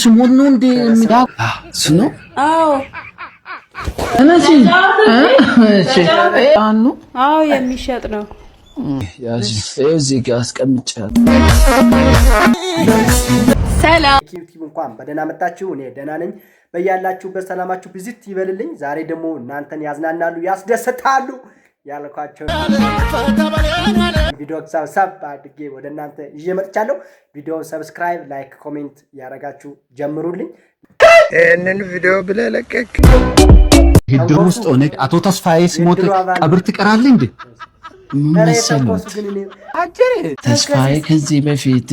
ስሞን ነው እንዴ የሚዳ ስኖ አዎ እነሺ እሺ አኑ አዎ የሚሸጥ ነው ያዚ እዚህ ጋር አስቀምጫለሁ ሰላም ዩቲዩብ እንኳን በደህና መጣችሁ እኔ ደህና ነኝ በያላችሁበት ሰላማችሁ ቪዚት ይበልልኝ ዛሬ ደግሞ እናንተን ያዝናናሉ ያስደስታሉ ያልኳቸው ቪዲዮ ሰብስብ አድርጌ ወደ እናንተ ይመጣቻለሁ ቪዲዮውን ሰብስክራይብ ላይክ ኮሜንት ያረጋችሁ ጀምሩልኝ እነን ቪዲዮ ብለለቀቅ ሂድ ውስጥ ሆነ አቶ ተስፋዬ ሲሞት ቀብር ትቀራለህ እንዴ መሰሉት ተስፋዬ ከዚህ በፊት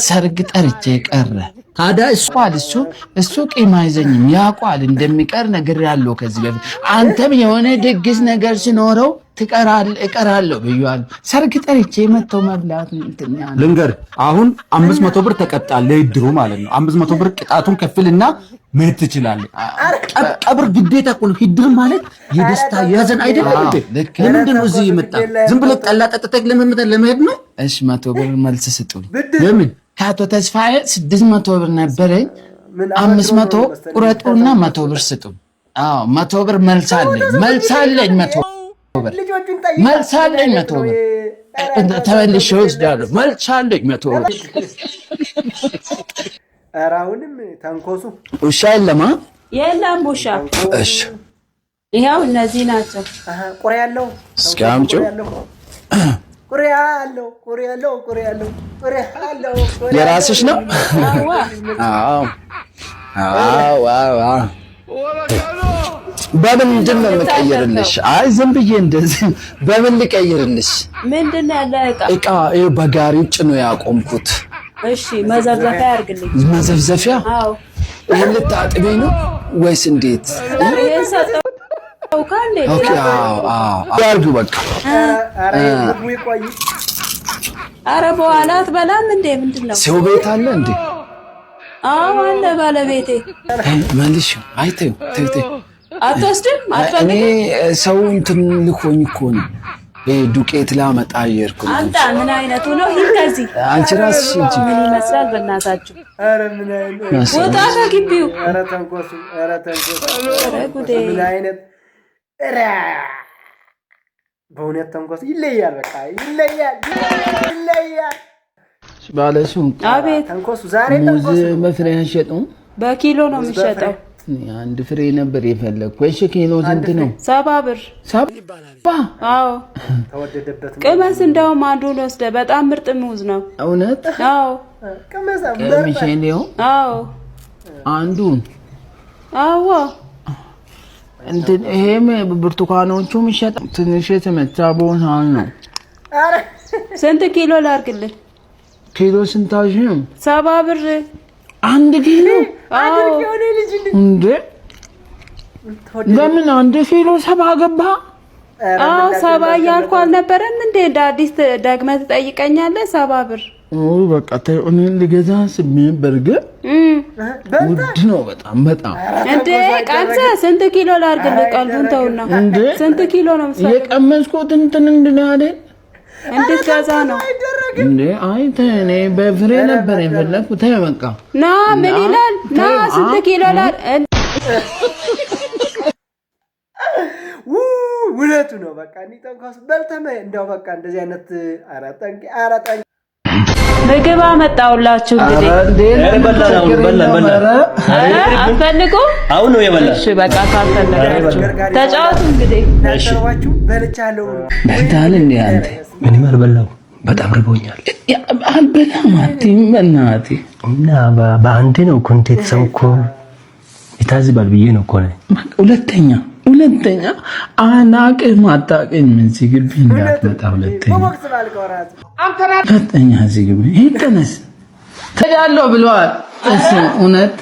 ሰርግ ጠርቼ ቀረ ታዲያ እሱ ቂም አይዘኝም ያቋል እንደሚቀር ነገር ያለው ከዚህ በፊት አንተም የሆነ ድግስ ነገር ሲኖረው እቀራለሁ ብዬዋል ሰርግ ጠርቼ መተው መብላት እንትና ልንገር አሁን 500 ብር ተቀጣለ ይድሩ ማለት ነው 500 ብር ቅጣቱን ከፍልና መሄድ ትችላለህ ቀብር ግዴታ እኮ ነው ይድር ማለት የደስታ ያዘን አይደለም ለምንድን ነው እዚህ የመጣ ዝም ብለህ ጠላ ጠጥተህ ለመሄድ ነው እሺ 100 ብር መልስ ስጡኝ ለምን ካቶ ተስፋዬ 600 ብር ነበረኝ 500 ቁረጡና 100 ብር ስጡኝ አዎ 100 ብር መልሳለኝ 100 መልሳለኝ 100 ብር ተመልሼ ወስዳለሁ መልሳለኝ 100 ብር አራውንም ተንኮሱ ውሻ የለም ውሻ እሺ ይሄው እነዚህ ናቸው ቁሪ ያለው እስካምጩ ቁሪ ያለው የራስሽ ነው አዎ በምንድን ነው የምቀይርልሽ አይ ዝም ብዬ እንደዚህ በምን ልቀይርልሽ ምንድነው ያለ እቃ በጋሪ ውጭ ነው ያቆምኩት እሺ መዘፍዘፊያ ያርግልኝ መዘፍዘፊያ አዎ ይሄን ልታጥቢ ነው ወይስ እንዴት ይሄን ሰጠው ካለ ኦኬ አዎ ያርጉ በቃ አረ በኋላ አትበላም እንዴ ምንድነው ሰው ቤት አለ እንዴ አዎ አለ ባለቤቴ መልሽ አይተው ተይተይ አትወስድም አትፈልግም እኔ ሰው እንትን ልኮኝ እኮ ነው ዱቄት ላመጣ አየርኩ አንተ ምን አይነቱ ነው ይከዚህ አንቺ ራስሽ እንጂ ምን ይመስላል በእናታችሁ አረ ምን አይነት ወጣ ከግቢው አረ ተንኮሱ አረ ጉዴ ምን አይነት አረ በእውነት ተንኮሱ ይለያል በቃ ይለያል ባለሱ አቤት ተንኮሱ ዛሬ ተንኮሱ መፍሪያ ሸጡ በኪሎ ነው የሚሸጠው አንድ ፍሬ ነበር የፈለኩ እሺ ኪሎ ስንት ነው 70 ብር 70 አዎ ተወደደበት ቅመስ እንደውም አንዱን ወስደ በጣም ምርጥ ሙዝ ነው እውነት አዎ ቅመስ ነው አዎ አንዱን አዎ እንት ይሄም ብርቱካኖቹ የሚሸጥ ትንሽ የተመታ ቦታ ነው አረ ስንት ኪሎ ላርግልህ ኪሎ ስንታሽ ነው 70 ብር አንድ ኪሎ አዎ እንዴ ለምን አንድ ኪሎ 70 ገባ አዎ 70 ያልኩ አልነበረም እንዴ ዳዲስ ደግመህ ትጠይቀኛለህ 70 ብር ኦ በቃ ተውኔ ልገዛ ስሜን በርገር ውድ ነው በጣም እንዴ ቀምሰ ስንት ኪሎ ላርግልህ ቀልዱን ተውና ስንት ኪሎ ነው የምትፈልገው የቀመስኩት እንትን እንድናለ እንድትገዛ ነው እንዴ አይ ተኔ በፍሬ ነበር የፈለኩት በቃ ና ምን ይላል ና ስንት ኪሎ ላር ውለቱ ነው በቃ እንዲጠንካስ በልተመ እንደው በቃ እንደዚህ አይነት አራጣኝ ምግብ አመጣውላችሁ እንግዲህ በላን አፈልጉ አሁን ነው የበላሽ እሺ በቃ ታፈልጋችሁ ተጫወቱ እንግዲህ ተጫዋቹ በልቻለሁ በልታል እንዴ አንተ ምን ይመርበላው በጣም ርቦኛል አልበላም አትመናቲ እና በአንድ ነው ኮንቴንት ሰውኮ ይታዝባል ብዬ ነው እኮ ሁለተኛ አናቅም አታውቅም እዚህ ግቢ እንዳትመጣ ሁለተኛ እዚህ ግቢ ይተነስ ተዳለው ብለዋል እሱ እውነት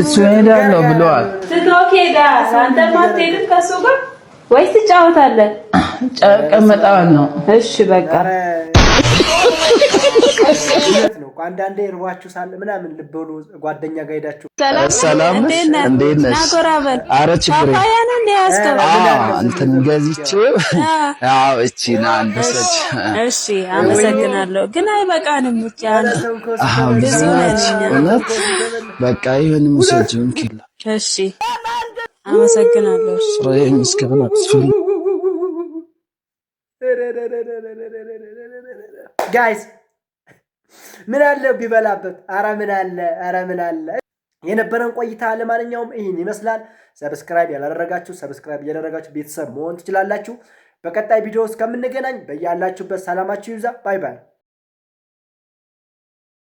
እሱ ሄዳለው ብለዋል ትቶኬዳ አንተ ማትሄድ ከሱ ጋር ወይስ ትጫወታለህ ቀመጣው ነው እሺ በቃ እውነት ነው። አንዳንዴ እርቧችሁ ሳለ ምናምን ልበሉ ጓደኛ ጋር ሄዳችሁ ሰላም እንዴት ነሽ? ኧረ ችግር እንትን ገዝቼው ያው እቺ ና አንደሰች። እሺ አመሰግናለሁ። ግን አይበቃንም ብቻ ብዙ ነን። በቃ ይሄን ሙሰጅን ኪላ እሺ አመሰግናለሁ። ስራዬን እስከምን አጥፍል ጋይስ ምን አለ ቢበላበት? ኧረ ምን አለ የነበረን ቆይታ ለማንኛውም ይሄን ይመስላል። ሰብስክራይብ ያላደረጋችሁ ሰብስክራይብ ያደረጋችሁ ቤተሰብ መሆን ትችላላችሁ። በቀጣይ ቪዲዮ እስከምንገናኝ በያላችሁበት ሰላማችሁ ይብዛ። ባይ ባይ።